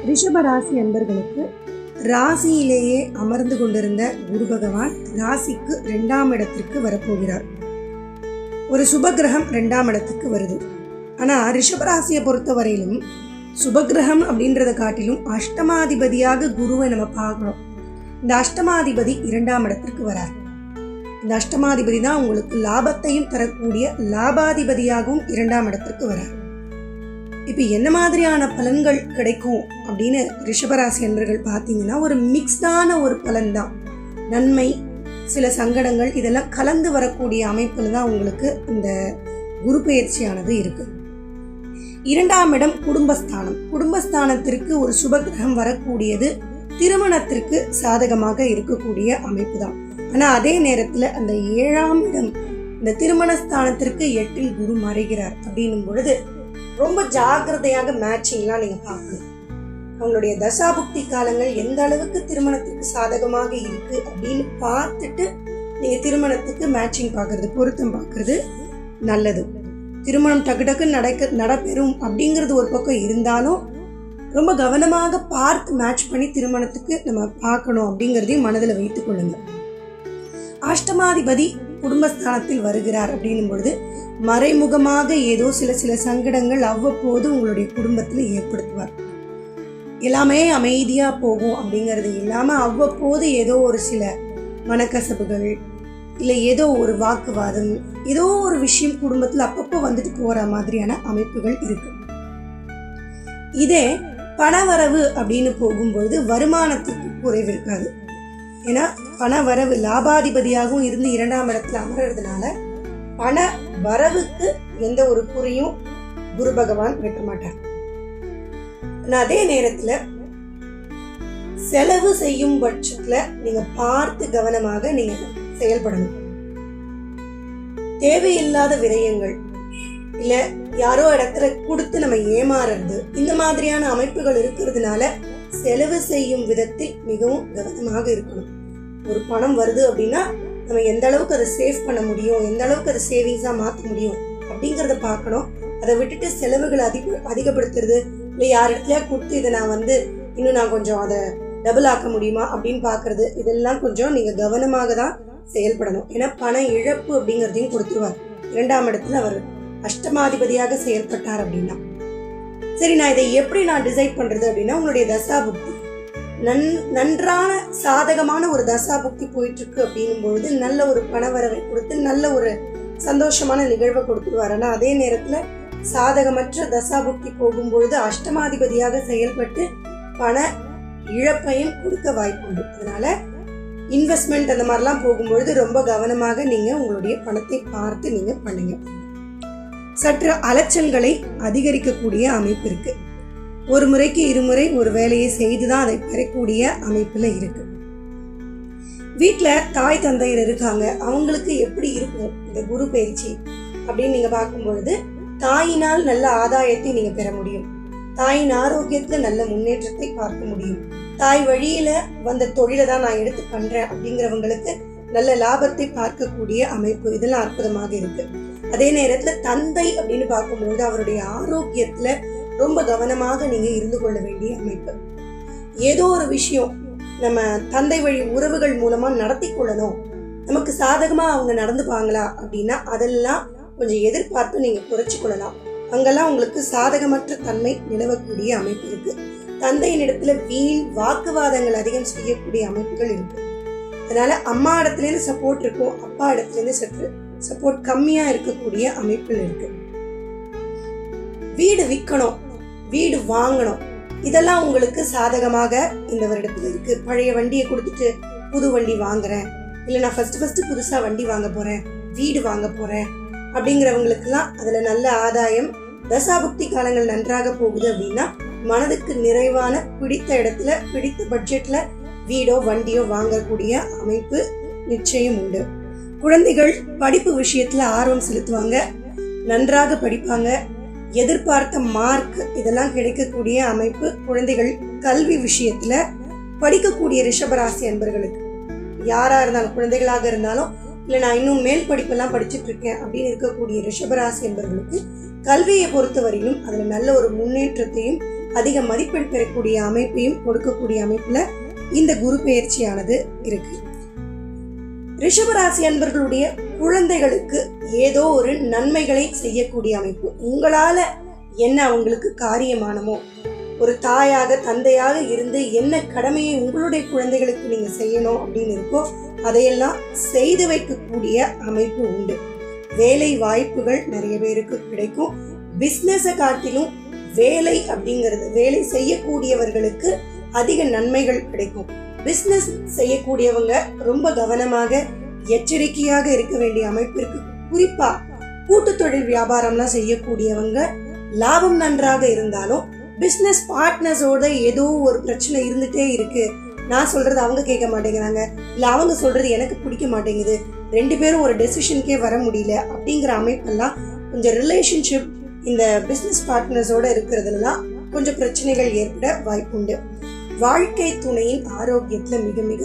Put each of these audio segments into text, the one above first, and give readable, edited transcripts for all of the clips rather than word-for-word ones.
ரிஷபராசி அன்பர்களுக்கு ராசியிலேயே அமர்ந்து கொண்டிருந்த குரு பகவான் ராசிக்கு 2ஆம் இடத்திற்கு வரப்போகிறார். ஒரு சுபகிரகம் 2ஆம் இடத்துக்கு வருது. ஆனால் ரிஷபராசியை பொறுத்த வரையிலும் சுபகிரகம் அப்படின்றத காட்டிலும் அஷ்டமாதிபதியாக குருவை நம்ம பார்க்கணும். இந்த அஷ்டமாதிபதி 2ஆம் இடத்திற்கு வரார். இந்த அஷ்டமாதிபதி தான் உங்களுக்கு லாபத்தையும் தரக்கூடிய லாபாதிபதியாகவும் 2ஆம் இடத்திற்கு வரார். இப்போ என்ன மாதிரியான பலன்கள் கிடைக்கும் அப்படின்னு ரிஷபராசி அன்பர்கள் பார்த்தீங்கன்னா, ஒரு மிக்ஸ்டான ஒரு பலன் தான். நன்மை, சில சங்கடங்கள், இதெல்லாம் கலந்து வரக்கூடிய அமைப்பில் தான் உங்களுக்கு இந்த குரு பெயர்ச்சியானது இருக்கு. 2ஆம் இடம் குடும்பஸ்தானம். குடும்பஸ்தானத்திற்கு ஒரு சுபகிரகம் வரக்கூடியது திருமணத்திற்கு சாதகமாக இருக்கக்கூடிய அமைப்பு தான். ஆனால் அதே நேரத்தில் அந்த 7ஆம் இடம் இந்த திருமணஸ்தானத்திற்கு 8இல் குரு மறைகிறார் அப்படின்னும் பொழுது ரொம்ப ஜாக்கிரதையாக மேட்சிங்லாம் நீங்கள் பார்க்கணும். அவங்களுடைய தசாபுக்தி காலங்கள் எந்த அளவுக்கு திருமணத்துக்கு சாதகமாக இருக்கு அப்படின்னு பார்த்துட்டு நீங்கள் திருமணத்துக்கு மேட்சிங் பார்க்கறது, பொருத்தம் பார்க்கறது நல்லது. திருமணம் டக்கு டக்குன்னு நடைபெறும் அப்படிங்கிறது ஒரு பக்கம் இருந்தாலும் ரொம்ப கவனமாக பார்த்து மேட்ச் பண்ணி திருமணத்துக்கு நம்ம பார்க்கணும் அப்படிங்கிறதையும் மனதில் வைத்துக் கொள்ளுங்க. அஷ்டமாதிபதி குடும்பஸ்தானத்தில் வருகிறார் அப்படின்னும் பொழுது மறைமுகமாக ஏதோ சில சங்கடங்கள் அவ்வப்போது உங்களுடைய குடும்பத்தில் ஏற்படுத்துவார். எல்லாமே அமைதியாக போகும் அப்படிங்கிறது இல்லாமல் அவ்வப்போது ஏதோ ஒரு சில மனக்கசப்புகள், இல்லை ஏதோ ஒரு வாக்குவாதம், ஏதோ ஒரு விஷயம் குடும்பத்தில் அப்பப்போ வந்துட்டு போகிற மாதிரியான அமைப்புகள் இருக்கு. இதே பணவரவு அப்படின்னு போகும்பொழுது வருமானத்துக்கு குறைவு இருக்காது. ஏன்னா பண வரவு லாபாதிபதியாகவும் இருந்து 2ஆம் இடத்துல அமர்றதுனால பண வரவுக்கு எந்த ஒரு குறையும் குரு பகவான் வெட்ட மாட்டார். அதே நேரத்துல செலவு செய்யும் பட்சத்துல நீங்க பார்த்து கவனமாக நீங்க செயல்படணும். தேவையில்லாத விரயங்கள், இல்ல யாரோ இடத்துல கொடுத்து நம்ம ஏமாறுறது, இந்த மாதிரியான அமைப்புகள் இருக்கிறதுனால செலவு செய்யும் விதத்தில் மிகவும் கவனமாக இருக்கணும். ஒரு பணம் வருது அப்படின்னா நம்ம எந்த அளவுக்கு அதை சேவ் பண்ண முடியும், எந்த அளவுக்கு அதை சேவிங்ஸாக மாற்ற முடியும் அப்படிங்கிறத பார்க்கணும். அதை விட்டுட்டு செலவுகளை அதிகப்படுத்துறது, இல்லை யார் இடத்துலையா கொடுத்து இதை நான் இன்னும் நான் கொஞ்சம் அதை டபுள் ஆக்க முடியுமா அப்படின்னு பார்க்கறது, இதெல்லாம் கொஞ்சம் நீங்கள் கவனமாக தான் செயல்படணும். ஏன்னா பண இழப்பு அப்படிங்கிறதையும் கொடுத்துருவார். 2ஆம் இடத்துல அவர் அஷ்டமாதிபதியாக செயல்பட்டார் அப்படின்னா. சரி, நான் இதை எப்படி நான் டிசைட் பண்றது அப்படின்னா, உங்களுடைய தசாபுக்தி நன்றான சாதகமான ஒரு தசாபுக்தி போயிட்டு இருக்கு அப்படின்னும் பொழுது நல்ல ஒரு பணவரவை கொடுத்து நல்ல ஒரு சந்தோஷமான நிகழ்வை கொடுத்துருவார். ஆனால் அதே நேரத்துல சாதகமற்ற தசாபுக்தி போகும்பொழுது அஷ்டமாதிபதியாக செயல்பட்டு பண இழப்பையும் கொடுக்க வாய்ப்புண்டு. அதனால இன்வெஸ்ட்மெண்ட் அந்த மாதிரிலாம் போகும்பொழுது ரொம்ப கவனமாக நீங்க உங்களுடைய பணத்தை பார்த்து நீங்க பண்ணுங்க. சற்று அலைச்சல்களை அதிகரிக்கக்கூடிய அமைப்பு இருக்கு. ஒரு முறைக்கு இருமுறை ஒரு வேலையை செய்துதான் அதை பெறக்கூடிய அமைப்புல இருக்கு. வீட்டில் தாய் தந்தையர் இருக்காங்க, அவங்களுக்கு எப்படி இருக்கும் இந்த குரு பயிற்சி அப்படின்னு நீங்க பார்க்கும் பொழுது தாயினால் நல்ல ஆதாயத்தை நீங்க பெற முடியும். தாயின் ஆரோக்கியத்துல நல்ல முன்னேற்றத்தை பார்க்க முடியும். தாய் வழியில வந்த தொழிலை தான் நான் எடுத்து பண்றேன் அப்படிங்கிறவங்களுக்கு நல்ல லாபத்தை பார்க்கக்கூடிய அமைப்பு, இதெல்லாம் அற்புதமாக இருக்கு. அதே நேரத்துல தந்தை அப்படின்னு பார்க்கும்பொழுது அவருடைய ஆரோக்கியத்துல ரொம்ப கவனமாக நீங்க இருந்து கொள்ள வேண்டிய அமைப்பு. ஏதோ ஒரு விஷயம் நம்ம தந்தை வழி உறவுகள் மூலமா நடத்தி கொள்ளணும், நமக்கு சாதகமா அவங்க நடந்துப்பாங்களா அப்படின்னா அதெல்லாம் கொஞ்சம் எதிர்பார்த்து நீங்க குறைச்சு கொள்ளலாம். அங்கெல்லாம் உங்களுக்கு சாதகமற்ற தன்மை நிலவக்கூடிய அமைப்பு இருக்கு. தந்தையின் இடத்துல வீண் வாக்குவாதங்கள் அதிகம் செய்யக்கூடிய அமைப்புகள் இருக்கு. அதனால அம்மா இடத்துல இருந்து சப்போர்ட் இருக்கும், அப்பா இடத்துல இருந்து சற்று சப்போர்ட் கம்மியா இருக்கக்கூடிய அமைப்புகள் இருக்கு. வீடு விற்கணும், வீடு வாங்கணும், இதெல்லாம் உங்களுக்கு சாதகமாக இந்த வருடத்துல இருக்கு. பழைய வண்டியை கொடுத்துட்டு புது வண்டி வாங்குறேன், இல்லை நான் ஃபர்ஸ்ட் புதுசா வண்டி வாங்க போறேன், வீடு வாங்க போறேன் அப்படிங்கிறவங்களுக்குலாம் அதுல நல்ல ஆதாயம். தசாபுக்தி காலங்கள் நன்றாக போகுது அப்படின்னா மனதுக்கு நிறைவான பிடித்த இடத்துல பிடித்த பட்ஜெட்ல வீடோ வண்டியோ வாங்கக்கூடிய அமைப்பு நிச்சயம் உண்டு. குழந்தைகள் படிப்பு விஷயத்துல ஆர்வம் செலுத்துவாங்க, நன்றாக படிப்பாங்க, எதிர்பார்த்த மார்க் இதெல்லாம் கிடைக்கக்கூடிய அமைப்பு. குழந்தைகள் கல்வி விஷயத்துல படிக்கக்கூடிய ரிஷபராசி அன்பர்களுக்கு யாரா இருந்தாலும், குழந்தைகளாக இருந்தாலும் இல்லை நான் இன்னும் மேல் படிப்பெல்லாம் படிச்சுட்டு இருக்கேன் அப்படின்னு இருக்கக்கூடிய ரிஷபராசி என்பவர்களுக்கு கல்வியை பொறுத்தவரையிலும் அதில் நல்ல ஒரு முன்னேற்றத்தையும் அதிக மதிப்பெண் பெறக்கூடிய அமைப்பையும் கொடுக்கக்கூடிய அமைப்புல இந்த குரு பெயர்ச்சியானது இருக்கு. ரிஷபராசி அன்பர்களுடைய குழந்தைகளுக்கு ஏதோ ஒரு நன்மைகளை செய்யக்கூடிய அமைப்பு. உங்களால என்ன அவங்களுக்கு காரியமானமோ, ஒரு தாயாக தந்தையாக இருந்து என்ன கடமையை உங்களுடைய குழந்தைகளுக்கு நீங்க செய்யணும் அப்படின்னு இருக்கோ அதையெல்லாம் செய்து வைக்கக்கூடிய அமைப்பு உண்டு. வேலை வாய்ப்புகள் நிறைய பேருக்கு கிடைக்கும். பிசினஸை காட்டிலும் வேலை அப்படிங்கிறது, வேலை செய்யக்கூடியவர்களுக்கு அதிக நன்மைகள் கிடைக்கும். பிசினஸ் செய்யக்கூடியவங்க ரொம்ப கவனமாக எச்சரிக்கையாக இருக்க வேண்டிய அமைப்பு இருக்கு. குறிப்பா கூட்டு தொழில் வியாபாரம்லாம் செய்யக்கூடியவங்க லாபம் நன்றாக இருந்தாலும் பிசினஸ் பார்ட்னர்ஸோட ஏதோ ஒரு பிரச்சனை இருந்துட்டே இருக்கு. நான் சொல்றது அவங்க கேட்க மாட்டேங்கிறாங்க, இல்ல அவங்க சொல்றது எனக்கு பிடிக்க மாட்டேங்குது, 2 பேரும் ஒரு டெசிஷனுக்கே வர முடியல அப்படிங்கிற அமைப்பெல்லாம் கொஞ்சம் ரிலேஷன்ஷிப் இந்த பிசினஸ் பார்ட்னர்ஸோட இருக்கிறதுலாம் கொஞ்சம் பிரச்சனைகள் ஏற்பட வாய்ப்புண்டு. வாழ்க்கை துணையின் ஆரோக்கியத்துல மிக மிக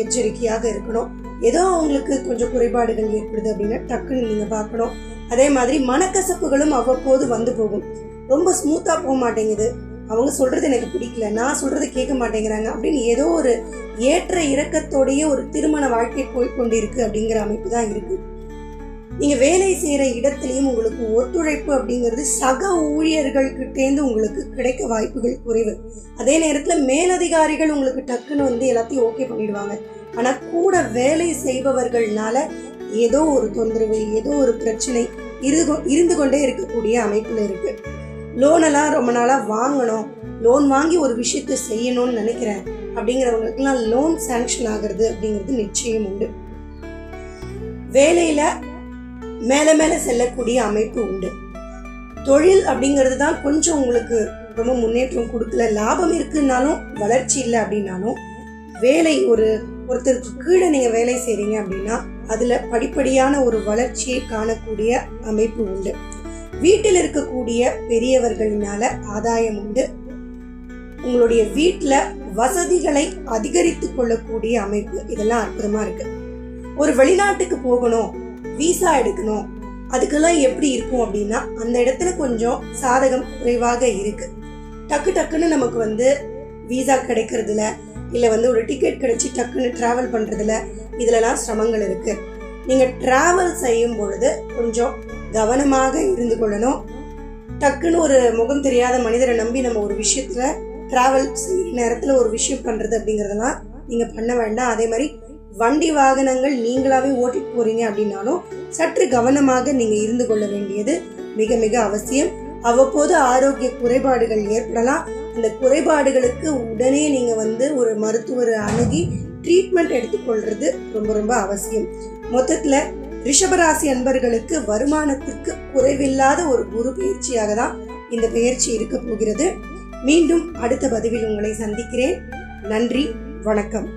எச்சரிக்கையாக இருக்கணும். ஏதோ அவங்களுக்கு கொஞ்சம் குறைபாடுகள் ஏற்படுது அப்படின்னா டக்குன்னு நீங்க பார்க்கணும். அதே மாதிரி மனக்கசப்புகளும் அவ்வப்போது வந்து போகும். ரொம்ப ஸ்மூத்தா போக மாட்டேங்குது, அவங்க சொல்றது எனக்கு பிடிக்கல, நான் சொல்றது கேட்க மாட்டேங்கிறாங்க அப்படின்னு ஏதோ ஒரு ஏற்ற இறக்கத்தோடைய ஒரு திருமண வாழ்க்கை போய்கொண்டிருக்கு அப்படிங்கிற அமைப்பு தான் இருக்கு. நீங்க வேலை செய்யற இடத்துலயும் உங்களுக்கு ஒத்துழைப்பு அப்படிங்கிறது சக ஊழியர்கள் கிட்டேந்து உங்களுக்கு கிடைக்க வாய்ப்புகள் குறைவு. அதே நேரத்துல மேலதிகாரிகள் உங்களுக்கு டக்குன்னு வந்து எல்லாத்தையும் ஓகே பண்ணிடுவாங்க. ஆனா கூட வேலை செய்பவர்கள்னால ஏதோ ஒரு தொந்தரவு, ஏதோ ஒரு பிரச்சனை இருந்து கொண்டே இருக்கக்கூடிய அமைப்புல இருக்கு. லோன் எல்லாம் ரொம்ப நாளா வாங்கணும், லோன் வாங்கி ஒரு விஷயத்த செய்யணும்னு நினைக்கிறேன் அப்படிங்கிறவங்களுக்குலாம் லோன் சாங்ஷன் ஆகிறது அப்படிங்கிறது நிச்சயம் உண்டு. வேலையில மேல மேல செல்லக்கூடிய அமைப்பு உண்டு. தொழில் அப்படிங்கிறது தான் கொஞ்சம் உங்களுக்கு ரொம்ப முன்னேற்றம் கொடுக்கல, லாபம் இருக்குன்னாலும் வளர்ச்சி இல்லை அப்படின்னாலும், வேலை ஒருத்தருக்கு கீழே நீங்க வேலை செய்றீங்க அப்படின்னா அதுல படிப்படியான ஒரு வளர்ச்சியை காணக்கூடிய அமைப்பு உண்டு. வீட்டில் இருக்கக்கூடிய பெரியவர்களினால ஆதாயம் உண்டு. உங்களுடைய வீட்டுல வசதிகளை அதிகரித்து கொள்ளக்கூடிய அமைப்பு, இதெல்லாம் அற்புதமா இருக்கு. ஒரு வெளிநாட்டுக்கு போகணும், விசா எடுக்கணும், அதுக்கெல்லாம் எப்படி இருக்கும் அப்படின்னா அந்த இடத்துல கொஞ்சம் சாதகம் குறைவாக இருக்கு. டக்குன்னு நமக்கு வந்து விசா கிடைக்கிறதுல, இல்ல ஒரு டிக்கெட் கிடைச்சி டக்குன்னு டிராவல் பண்றதுல இதுலலாம் சிரமங்கள் இருக்கு. நீங்க டிராவல் செய்யும் பொழுது கொஞ்சம் கவனமாக இருந்து கொள்ளணும். டக்குன்னு ஒரு முகம் தெரியாத மனிதரை நம்பி நம்ம ஒரு விஷயத்துல டிராவல் செய்யற நேரத்துல ஒரு விஷயம் பண்றது அப்படிங்கறதெல்லாம் நீங்க பண்ண வேண்டாம். அதே மாதிரி வண்டி வாகனங்கள் நீங்களாவே ஓட்டிட்டு போறீங்க அப்படின்னாலும் சற்று கவனமாக நீங்க இருந்து கொள்ள வேண்டியது மிக மிக அவசியம். அவ்வப்போது ஆரோக்கிய குறைபாடுகள் ஏற்படலாம். அந்த குறைபாடுகளுக்கு உடனே நீங்க ஒரு மருத்துவரை அணுகி ட்ரீட்மெண்ட் எடுத்துக்கொள்றது ரொம்ப ரொம்ப அவசியம். மொத்தத்துல ரிஷபராசி அன்பர்களுக்கு வருமானத்திற்கு குறைவில்லாத ஒரு குரு பயிற்சியாக தான் இந்த பயிற்சி இருக்க போகிறது. மீண்டும் அடுத்த பதிவில் உங்களை சந்திக்கிறேன். நன்றி, வணக்கம்.